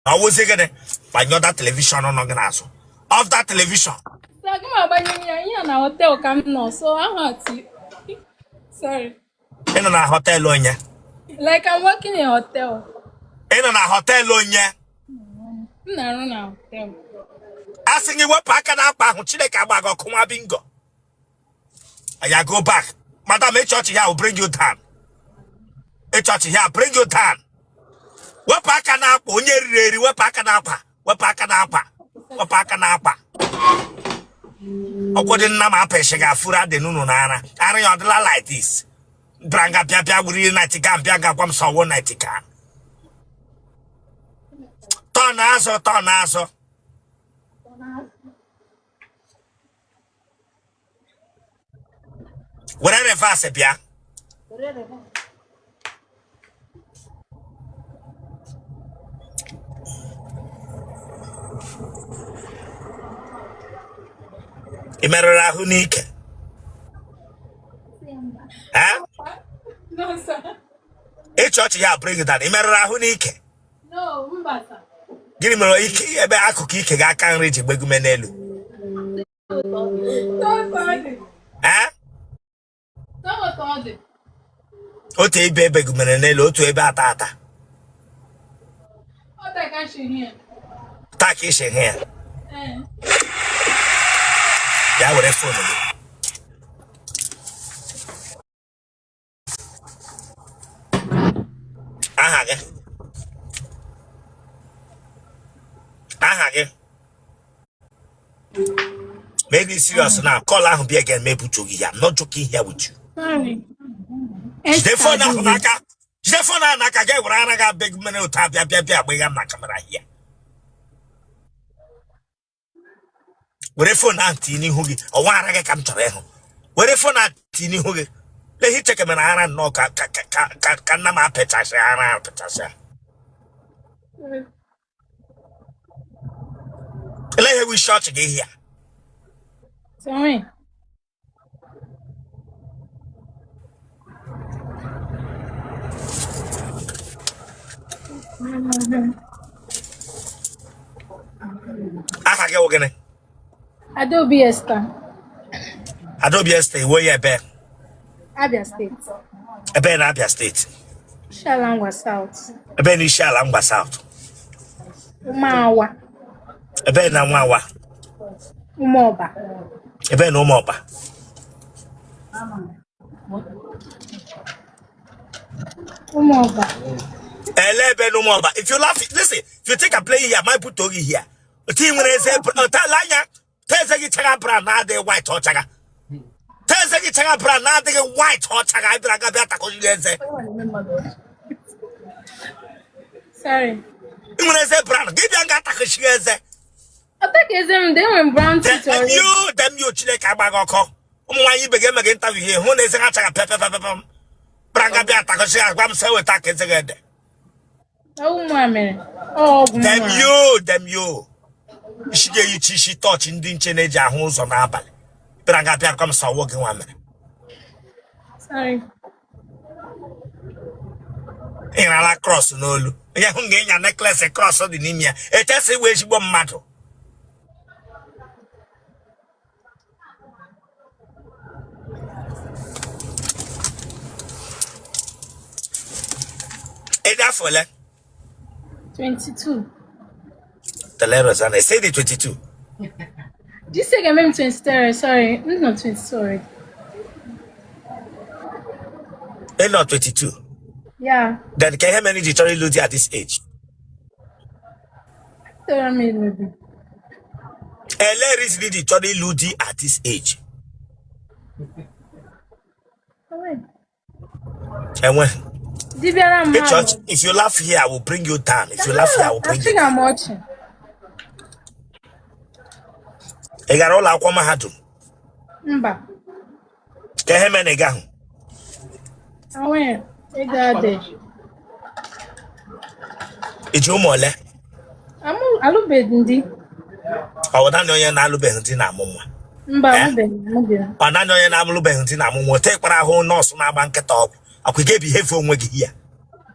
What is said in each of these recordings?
I was again by that television on organizer. Off that television. Hotel come no, so I'm happy. Sorry. In a hotel on ya. Like I'm working in a hotel. In a hotel on ya. No. Asking you what pack and up, Chileka Kuma bingo. I go back. Madam, a church here will bring you down. A church here bring you down. What pack and up, when you're what pack and up, what pack and up, what pack and up. According to my patient, I fura de Nunana. I don't like this. Branga Pia will Nightica, Biaga, one saw one Nightica. Tonazo. Whatever fast, Pia. Imerara hunike. Huh? No, sir. A church here bring that. Imerara hunike. No, Mbasa. Give me a iki, ebe akuki, I can't reach Begumenelu. Huh? Ote baby Begumenelu to a batata. What I can see here? Takish here. Yeah, what a phone. Make this serious now. Call out be again, maybe to you. I'm not joking here with you. Sorry. The phone now, Naka. The phone now, Naka. Get what I got big money to tap. We have my camera here. Where phone Aunti ni hugi. Or one I come to them. Where phone Aunti ni hugi. Let him take a man and no can nama petasha. Let him we shot again here. Sorry. I get again. Adobe Esther. Adobe Estate, where you be? Abia State. A ben Abia State. Shalangwa South. A ben Ishalamba South. Umawa. A ben Nwa. Umoba. A ben Umoba. Umoba. Ben Umoba. If you laugh, listen, if you take a play here, my put Togi here. A team when they say, Talanya, Tezaki Chagabra, now they white or Chaga. Tezaki Chagabra, now they white or Chaga, Sorry. When I say brown, give you a gata. I think it's them when brown teeth. Them you, Chileka. Why you begin again to here? Who is a pepper? Branga Biata, I'm so attacking again. Oh, mammy. Oh, Them you. She gave you she touching Dincheneja homes on Abba. Branga Bia comes so walking 1 minute. Sorry. In a cross, no. Young a necklace across the Nimia. It has a way she won't matter. For 22. The letters and I say the 22. This say I'm 23. Sorry, it's not 20. Sorry. They're not 22. Yeah. Then can you manage to lose at this age? Maybe. Let us read the Ludi at this age. And when church, if you laugh here, I will bring you down. If you laugh here, I will bring you down. I'm watching. I got all our common hat. Mba. Can you manage? I went. It's your mole. I'm a little bit indeed. I would not know you're not looking at Mumma. Mba, I know you're not looking at Mumma. Take what I hold nose on our bank top. I could give you here from here.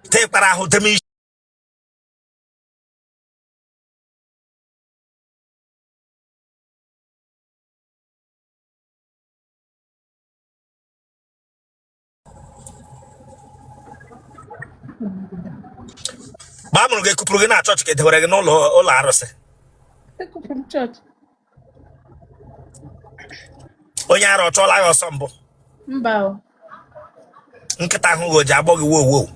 Take what I hold to me. Mamma che kupuru na church che dewere no lo arose. From church. Onye aro chola yo sombo. Mba. Nkita hu go ja agbo gi wo.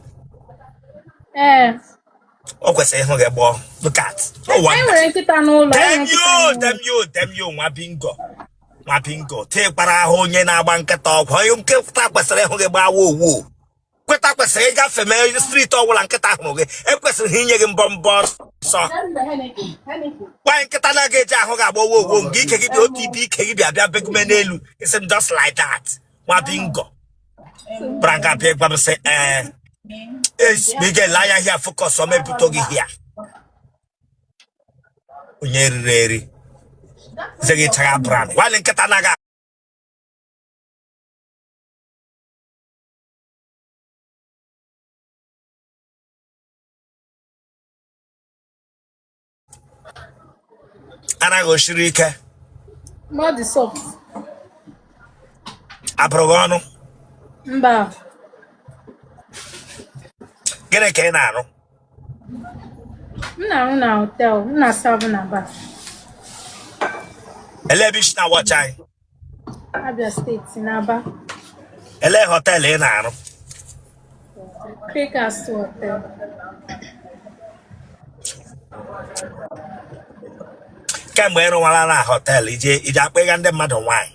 O kwese hu ge gbo. Look at. No wonder. Them you nwa bingo. Nwa bingo. Te para ahụ onye na-agba nkịta ọgwụ. Onye nkịta kwesịrị ịhụ gị gbaa wo. Kweta kwesịrị ịgafe mee street ọbụla nkịta ahụ gị. Ekwesịrị inye gị mbọ sọ. Why nkịta na-ga-eji ahụ gị agba wo. Nke ike gị dị otu ibe ike gị bịa begume n'elu. It's just like that. Nwa bingo. Branga bịa gwa m sị Miguel anya here focus on me put here. Onye riri zegi chaga brand. Wale nketa naga. Ana go shirike. Body soft. Aprogono. Mba. Gene ke na arụ. M na hotel, m na serve na bar. Ele bish na watch anyị. Abia State na Aba. Ele hotel ị na-arụ. Creekers Hotel. Kemgbe ị rụwara na hotel ije akpịga ndị mmadụ nwaanyị.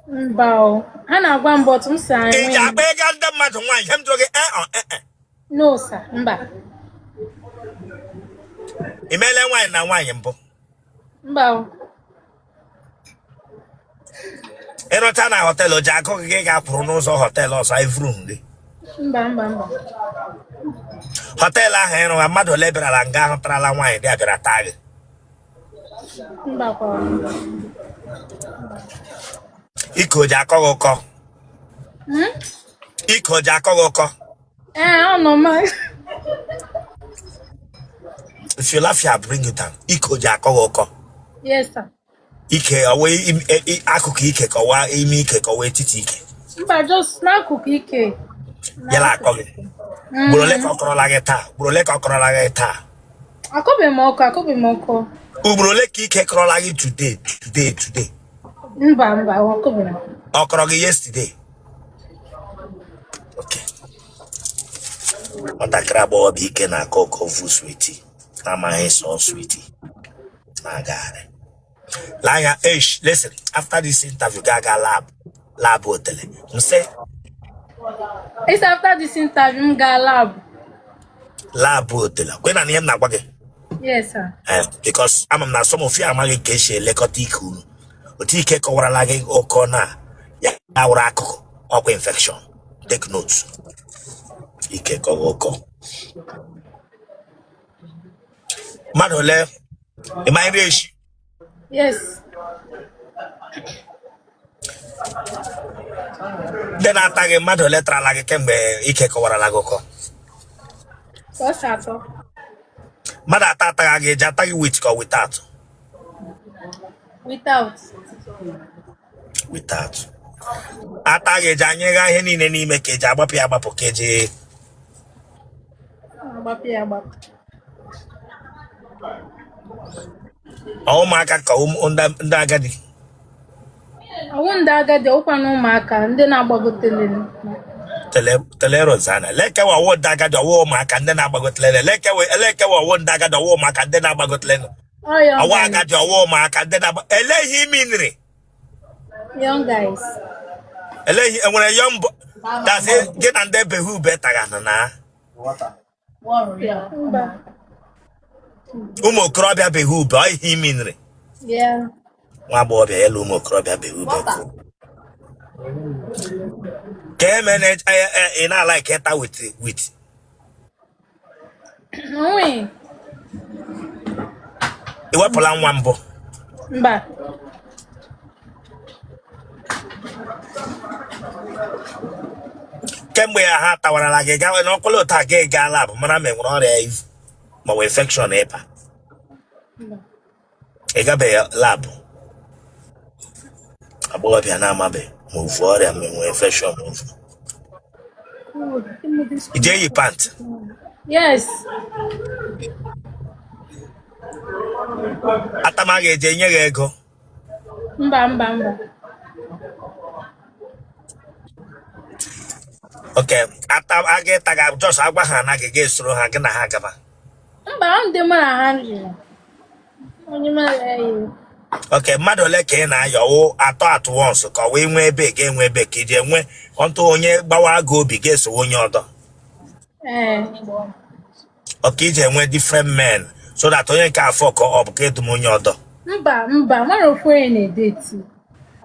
Mba o. Ha na-agwa m but m sị anyị. Ije akpịga ndị mmadụ nwaanyị. Hem jụrụ gị No sir, mba. Imele nwaanyị na nwaanyị mbụ. Mba o. Ịrụcha na hotel o ji akụ gị ga-apụrụ n'ụzọ hotel ọzọ ivuru nri. Mba. Hotel ahụ ịrụwa mmadụ ole bịara nga ahụtarala nwaanyị dị abịara taa gị. Mba kwa. Ike o ji akọ gị ụkọ. Ike o ji akọ gị ụkọ. I don't know my. If you laugh, I'll bring you down. Ike o ji akọ gị ụkọ. Yes sir. Ike owe akụkụ ike kọwa ime ike kọwa etiti ike. Mba just n'akụkụ ike. Yala akọ gị. Gburu ole ka ọ kọrọla gị taa? Gburu ole ka ọ kọrọla gị taa? Akọbe m ọkụ. Ugboro ole ka ike kọrọla gị today? Mba, akọbe m. Ọ kọrọ gị yesterday? Okay. Nwatakịrị agbọghọ bụ ike na-akọ ovu sweetie. Na-amaghị sọ sweetie. Na-agagharị. Lanya, listen, after this interview, gaga lab Otele. You say? It's after this interview, ga lab. Lab Otele. When I name na gwage? Yes, sir. Because I'm not some of you are my case, lekotiku. Otike kowara lagi okona. Ya, aurako. Oko infection. Take notes. Ike kowoko. Madole, am I rich? Yes. Then I tag a mother letter like a kembe, Ike Kawaralagoko. What's that? Mother Tata Jatagi with or without. Without. Atage Janga any any make a jabapia bapokeji. Oh, my God, on Dagadi. I won't dagger the open marker and then I'll go Telerozana. Leke wa won daga the war mark and then I got lene. Leke wa won daga the war mark and then I got lene. Oh, yeah. I want got your war mark and then I minri. Young guys. And when a young that's it, get and there who better than Warrior. Umo crobia be who boy he minri. Yeah. One boy be umo crobia be who better. Can manage and I like it with. No way. You want plan one bo. Mba. Kemgbe ya ha tawara gị gawe na ọkụlụ ụta gị gaa lab mara ma enwere ọrịa ivu ma ọ infection ịba. Ị gabe lab. Agbọghọbịa na-amabe ma ofu ọrịa ma enwere infection ma ofu. Ije pant. Yes. Atama ga-eje nye gị ego. Mba. Okay, atam aga taga just agwa ha na gị ga-esoro ha gị na ha gaba. Mba, ndị mara ha nri. Onye mara ya. Okay, mmadụ ole ka ị na-ayọ wụ atọ once ka ọ wee nwee ebe ga-enwe ebe ka ije nwe ọntụ onye gbawa gị obi ga-eso onye ọdọ. Okay, ije nwe different men so that onye nke afọ ka ọ bụ ka edum onye ọdọ. Mba, mara ofu onye na-edeti.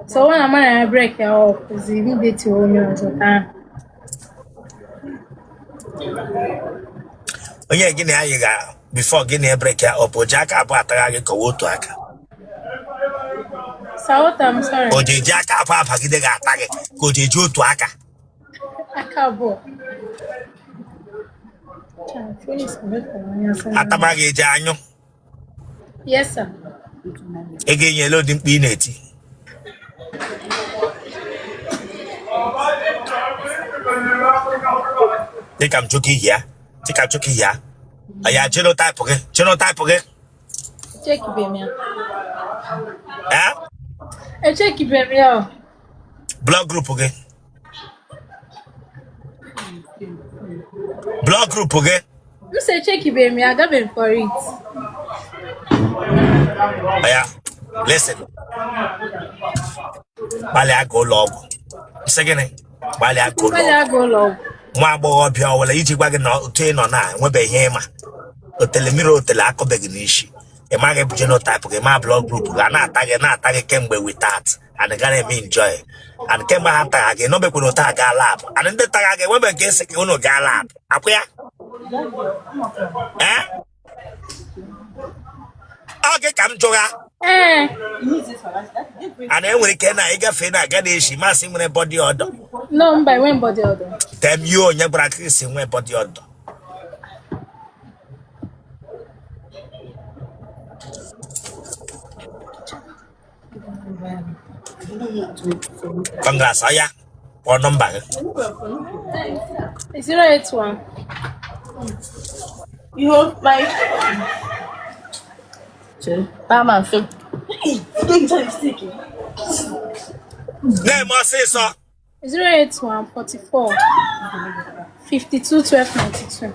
So when I'm on a break, I'll date onye ọzọ taa. Onye gị na anyị ga before gị na break ya up oji aka abụ atagha gị ka otu aka. Sawota, I'm sorry. Oji aka abụ abagide gị ata gị ka oji eji otu aka. Aka abụọ. Atama gị eji anyụ. Yes, sir. Ị ga-enyere odi mkpa ị na-eti. Tika mchuki ya. Aya genotype gị. Check bemia. Check bemia. Blood group gị. You say check bemia, gabe for it. Aya, listen. Bali ago log. Second, Bali ago log. Nwa agbọghọbịa ọwụla iji gwa gị na otu ị nọ na enwebe ihe ịma otele mmiri otele akọbeghị n'isi ị maghị bụ genotype gị ma blood group gị na-ata gị kemgbe without and gana eme enjoy and kemgbe ha taga gị n'obekwere ụta gaa lab and ndị taga gị enwebe nke esi ka unu gaa lab akwụ ya ọ gị ka m jụga and enwere ike na ịgafe na aga na-eshi masị nwere body odor. No, mba, when body odor. Tem you onye gbara Chris nwe body odor. Congrats, aya. Or number. 081. You hold my Mama, so Name must say so. 081 44 52 12 92.